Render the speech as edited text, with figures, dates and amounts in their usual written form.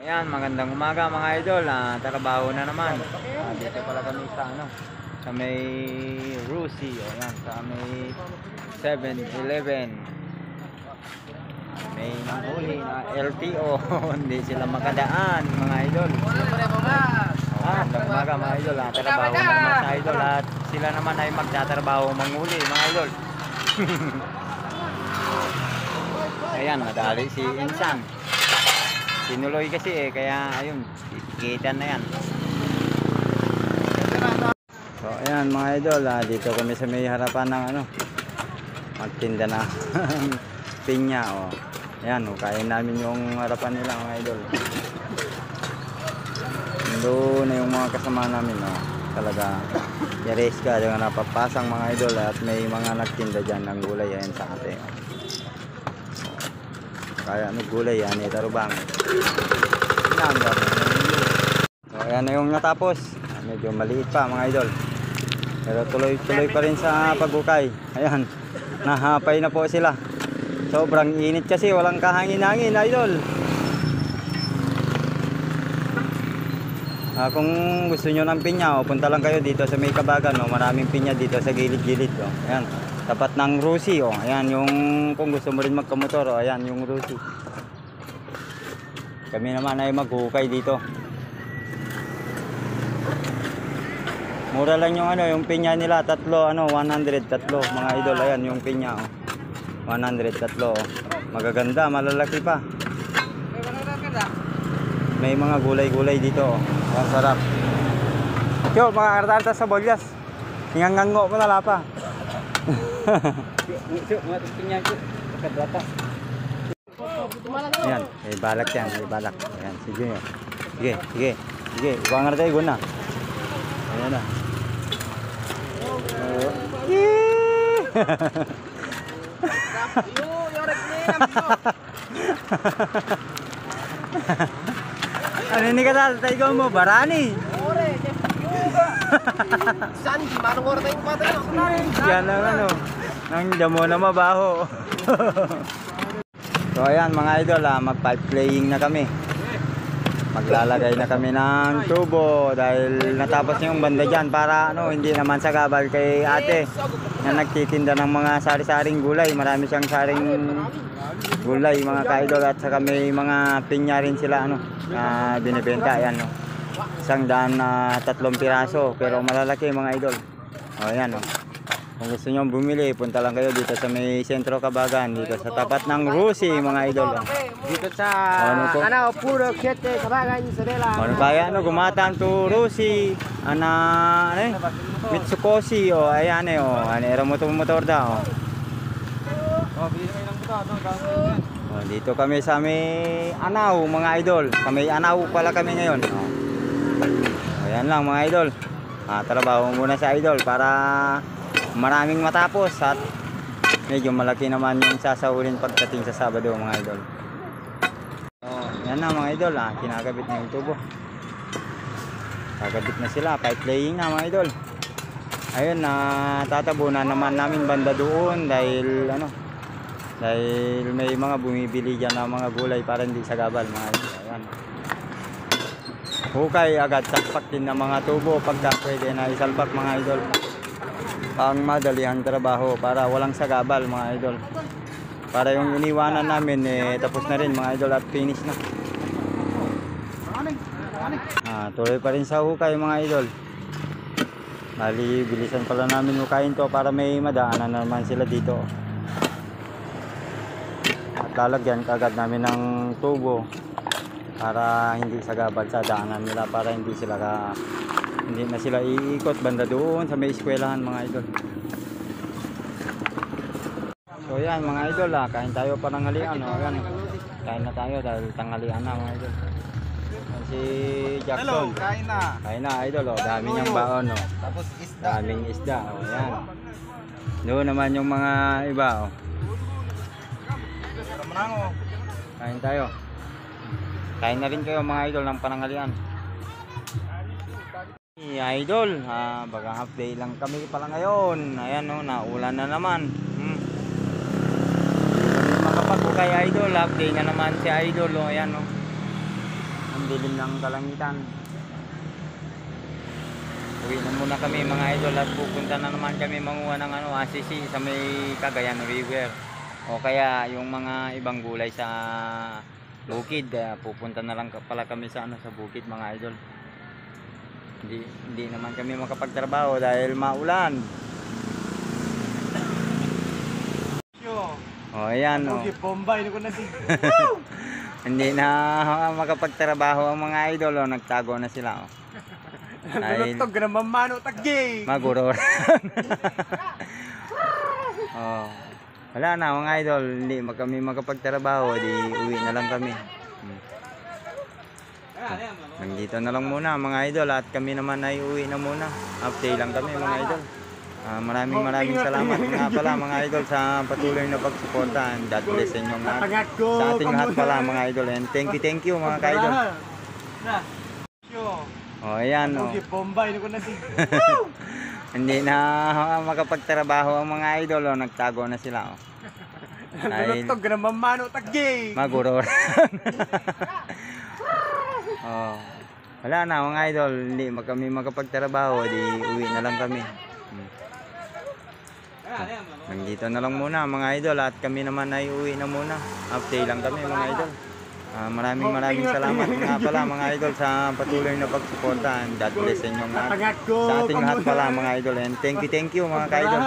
Ayan, magandang umaga mga idol. Trabaho na naman. Dito pala kami sa may Rusi. Ayan, sa may 7-Eleven. May nanghuli na LTO. Hindi sila makadaan mga idol. Magandang umaga mga idol. Trabaho na naman sa idol. At sila naman ay magtatrabaho manghuli mga idol. Ayan, nadali si Insan. Sinuloy kasi kaya ayun, kikitan na yan. So ayan mga idol, dito kami sa may harapan ng magtinda na pinya. Ayan, kain namin yung harapan nila mga idol. Doon na yung mga kasama namin. Talaga, yaris ka, yung napapasang mga idol. At may mga nagtinda dyan ng gulay. Ayan sa ate. Kaya gulay yan, tarubang. So ayan na yung natapos. Medyo maliit pa mga idol, pero tuloy-tuloy pa rin sa paghukay. Ayan, nahapay na po sila. Sobrang init kasi, walang kahangin-hangin idol. Kung gusto nyo ng pinya, punta lang kayo dito sa may Kabagan. Maraming pinya dito sa gilid-gilid. Ayan, tapat ng Rusi. Ayan yung, kung gusto mo rin magkamotor, ayan yung Rusi. Kami naman ay maghukay dito. Mura lang yung yung pinya nila, tatlo 100 tatlo mga idol. Ayan yung pinya 100 tatlo. Magaganda, malalaki pa. May mga gulay-gulay dito. Ang sarap. Yo, mga karta sa bolyas. Hingangango mo na lapa. Ayan, may balak yan, may balak. Ayan, si Junior. Sige. Ikaw ang ngartay, guna. Ayan na. Ano ini kata tayo mo barani? Sanji, manong oras tayo pa tayo. Yan ang nang damo na mabaho. So ayan mga idol, mag-pipe playing na kami. Maglalagay na kami ng tubo dahil natapos yung banda dyan para hindi naman sagabal kay ate na nagtitinda ng mga sari-saring gulay. Marami siyang saring gulay mga ka-idol, at saka may mga pinya rin sila binibenta. Ayan, 100 na 3 piraso, pero malalaki mga idol. Ayan, kung gusto nyo bumili, punta lang kayo dito sa may Sentro Kabagan, dito sa tapat ng Rusi mga idol. Dito sa puro kete Kabagan Isabela. Kaya gumatan to Rusi Mitsukoshi. Ayan era motor da. Dito kami sa may Anaw mga idol. Sa may Anaw pala kami ngayon. Ayan lang mga idol. Trabaho muna sa idol para maraming matapos at medyo malaki naman yung sasahurin pagdating sa Sabado mga idol. Yan na mga idol, kinakabit na yung tubo. Kakabit na sila, pipe laying na mga idol. Ayun, tatabunan naman namin banda doon dahil dahil may mga bumibili dyan na mga gulay para hindi sagabal mga idol. Ayan. Hukay agad, salpak din ng mga tubo pagka pwede na isalpak mga idol. Pang madalihan trabaho para walang sagabal mga idol. Para yung iniwanan namin tapos na rin mga idol at finish na. Tuloy pa rin sa hukay mga idol. Bali, bilisan pala namin hukayin to para may madaanan naman sila dito. At lalagyan kagad namin ng tubo para hindi sagabal sa daanan nila, para hindi na sila iikot banda doon sa may eskwelahan mga idol. So yan mga idol, kain tayo pa ng halian. Ayan, kain na tayo dahil tanghalian na mga idol. Si Jackson. Hello, kain na. Kain na idol, dami niyang baon. Tapos isda. Daming isda. Ayan. Doon naman yung mga iba. Kain tayo. Kain na rin kayo mga idol ng pananghalian. Idol, baga half day lang kami pala ngayon. Ayan naulan na naman. Makapag-ukay idol, half day na naman si idol. Ayan Ang dilim ng kalangitan. Uwi na muna kami mga idol at pupunta na naman kami manguha ng ACC sa may Cagayan River. O kaya yung mga ibang gulay sa bukid, pupunta na lang pala kami sa sa bukid mga idol. Hindi naman kami makapagtrabaho dahil maulan. O ayan o. Hindi na makapagtrabaho ang mga idol o, nagtago na sila o. Dahil maguror. Oh. Wala na mga idol, hindi kami makapagtrabaho, di uwi na lang kami. Nandito na lang muna mga idol at kami naman ay uwi na muna. Update lang kami mga idol. Maraming salamat nga pala mga idol sa patuloy na pagsuporta. God bless sa inyong lahat. Sa ating lahat pala mga idol. And thank you mga idol. Oh, ayan o. Hindi na makapagtrabaho ang mga idol o, nagtago na sila o. Dahil maguror. Oh. Wala na mga idol, hindi kami makapagtrabaho, di uwi na lang kami. Nandito na lang muna mga idol at kami naman ay uwi na muna. Update lang kami mga idol. Maraming salamat nga pala mga idol sa patuloy na pagsuporta. God bless sa inyong lahat. Sa ating lahat pala mga idol. And thank you mga idol.